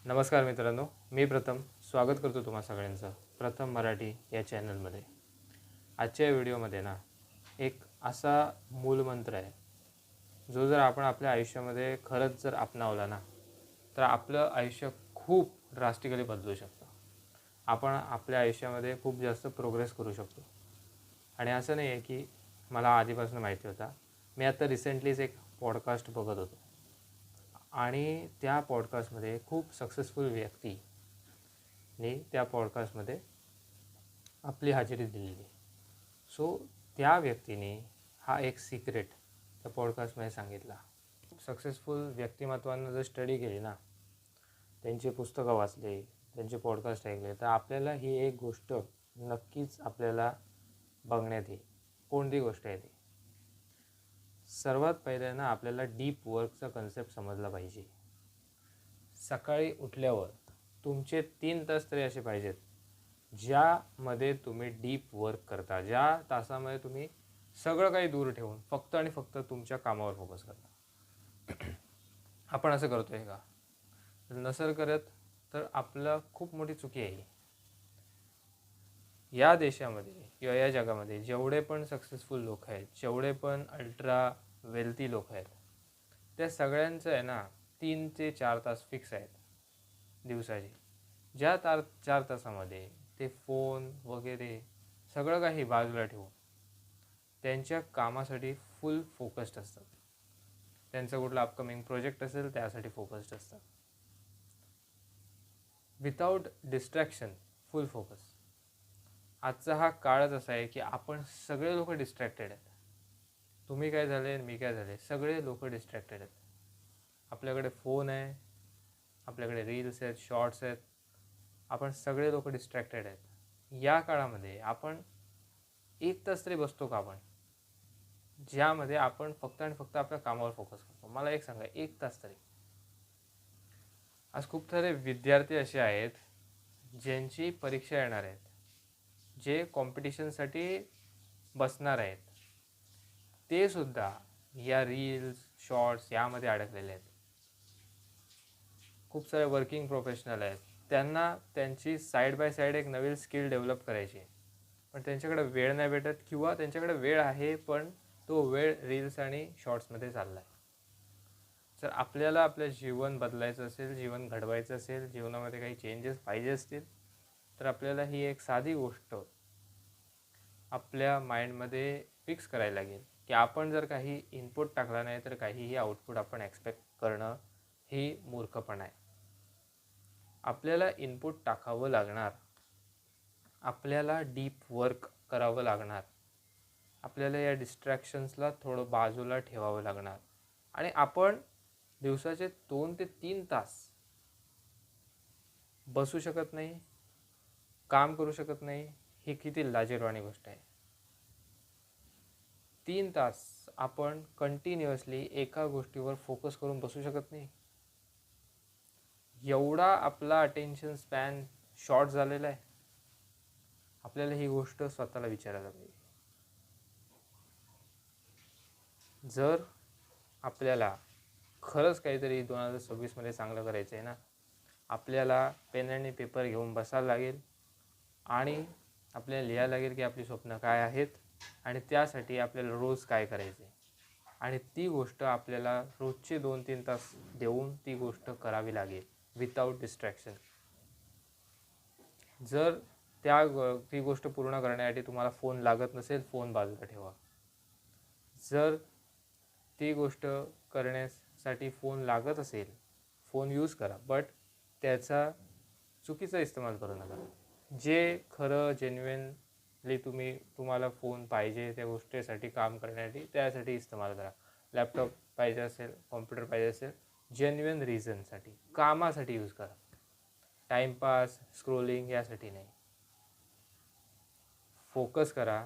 नमस्कार मित्रांनो, मी प्रथम स्वागत करतो तुम्हा सगळ्यांचं प्रथम मराठी या चॅनलमध्ये। आजच्या व्हिडिओमध्ये ना एक असा मूलमंत्र आहे जो जर आपण आपल्या आयुष्यामध्ये खरंच जर अपनावला ना तर आपलं आयुष्य खूप ड्रास्टिकली बदलू शकतं। आपण आपल्या आयुष्यामध्ये खूप जास्त प्रोग्रेस करू शकतो। आणि असं नाही आहे की मला आधीपासून माहिती होता, मी आता रिसेंटलीच एक पॉडकास्ट बघत होतो आणि त्या पॉडकास्टमध्ये खूप सक्सेसफुल व्यक्तीने त्या पॉडकास्टमध्ये आपली हजेरी दिलेली। सो त्या व्यक्तीने हा एक सिक्रेट त्या पॉडकास्टमध्ये सांगितला। सक्सेसफुल व्यक्तिमत्वांना जर स्टडी केली ना, त्यांची पुस्तकं वाचले, त्यांचे पॉडकास्ट ऐकले तर आपल्याला ही एक गोष्ट नक्कीच आपल्याला बघण्यात येईल। कोणती गोष्ट आहे ती? सर्वात पहिले ना आपल्याला डीप वर्कचा कन्सेप्ट समजला पाहिजे। सकाळी उठल्यावर तुमचे 3 तास तरी असे पाहिजेत ज्यामध्ये तुम्ही डीप वर्क करता, ज्या तासामध्ये तुम्ही सगळं काही दूर ठेवून फक्त आणि फक्त तुमच्या कामावर फोकस करता। आपण असं करतोय का? नसेल करत तर आपलं खूप मोठी चुकी आहे। या देशामध्ये किंवा या जगामध्ये जेवढे पण सक्सेसफुल लोक आहेत, जेवढे पण अल्ट्रा वेल्थी लोक आहेत, त्या सगळ्यांचं आहे ना 3 ते 4 तास फिक्स आहेत दिवसाचे। ज्या 4 तासामध्ये ते फोन वगैरे सगळं काही बाजूला ठेवून त्यांच्या कामासाठी फुल फोकस्ड असतात। त्यांचा कुठला अपकमिंग प्रोजेक्ट असेल त्यासाठी फोकस्ड असतात, विदाउट डिस्ट्रॅक्शन, फुल फोकस। आजचा हा काळच असा आहे की आपण सगळे लोक डिस्ट्रॅक्टेड आहेत। तुम्ही काय झाले, मी काय झाले, सगळे लोक डिस्ट्रॅक्टेड आहेत। आपल्याकडे फोन आहे, आपल्याकडे रील्स आहेत, शॉर्ट्स आहेत, आपण सगळे लोक डिस्ट्रॅक्टेड आहेत। या काळामध्ये आपण 1 तास तरी बसतो का आपण, ज्यामध्ये आपण फक्त आणि फक्त आपल्या कामावर फोकस करतो? मला एक सांगा, 1 तास तरी? आज खूप सारे विद्यार्थी असे आहेत ज्यांची परीक्षा येणार आहेत, जे कॉम्पिटिशनसाठी बसणार आहेत, ते सुद्धा या रील्स शॉर्ट्स यामध्ये अडकलेले आहेत। खूप सारे वर्किंग प्रोफेशनल आहेत, त्यांना त्यांची साईड बाय साईड एक नवीन स्किल डेव्हलप करायची आहे, पण त्यांच्याकडे वेळ नाही भेटत, किंवा त्यांच्याकडे वेळ आहे पण तो वेळ रील्स आणि शॉर्ट्समध्ये चालला आहे। जर आपल्याला आपलं जीवन बदलायचं असेल, जीवन घडवायचं असेल, जीवनामध्ये काही चेंजेस पाहिजे असतील, तर आपल्याला ही एक साधी गोष्ट आपल्या माइंडमध्ये फिक्स करायला लागेल की आपण जर काही इनपुट टाकला नाही तर काहीही आउटपुट आपण एक्सपेक्ट करणं ही मूर्खपणा आहे। आपल्याला इनपुट टाकावं लागणार, आपल्याला डीप वर्क करावं लागणार, आपल्याला या डिस्ट्रॅक्शन्सला थोडं बाजूला ठेवावं लागणार, आणि आपण दिवसाचे 2 ते 3 तास बसू शकत नाही, काम करू शकत नाही, ही किती लाजिरवाणी गोष्ट आहे। 3 तास आपण कंटिन्युअसली एका गोष्टीवर फोकस करून बसू शकत नाही? एवढा आपला अटेन्शन स्पॅन शॉर्ट झालेला आहे? आपल्याला ही गोष्ट स्वतःला विचारायला पाहिजे। जर आपल्याला खरंच काहीतरी 2026 मध्ये चांगलं करायचं आहे ना, आपल्याला पेन आणि पेपर घेऊन बसायला लागेल आणि आपल्याला लिहायला लागेल की आपली स्वप्न काय आहेत आणि त्यासाठी आपल्याला रोज काय करायचं आहे, आणि ती गोष्ट आपल्याला रोजचे 2-3 तास देऊन ती गोष्ट करावी लागेल विदाउट डिस्ट्रॅक्शन। जर ती गोष्ट पूर्ण करण्यासाठी तुम्हाला फोन लागत नसेल, फोन बाजूला ठेवा। जर ती गोष्ट करण्यासाठी फोन लागत असेल, फोन यूज करा, बट त्याचा चुकीचा इस्तेमाल करू नका। जे खरं जेन्युइनली तुम्हाला फोन पाहिजे त्या गोष्टीसाठी, काम करण्यासाठी, त्यासाठी इस्तेमाल करा। लॅपटॉप पाहिजे असेल, कॉम्प्युटर पाहिजे असेल, जेन्युइन रिझनसाठी, कामासाठी यूज करा, टाईमपास स्क्रोलिंग यासाठी नाही। फोकस करा,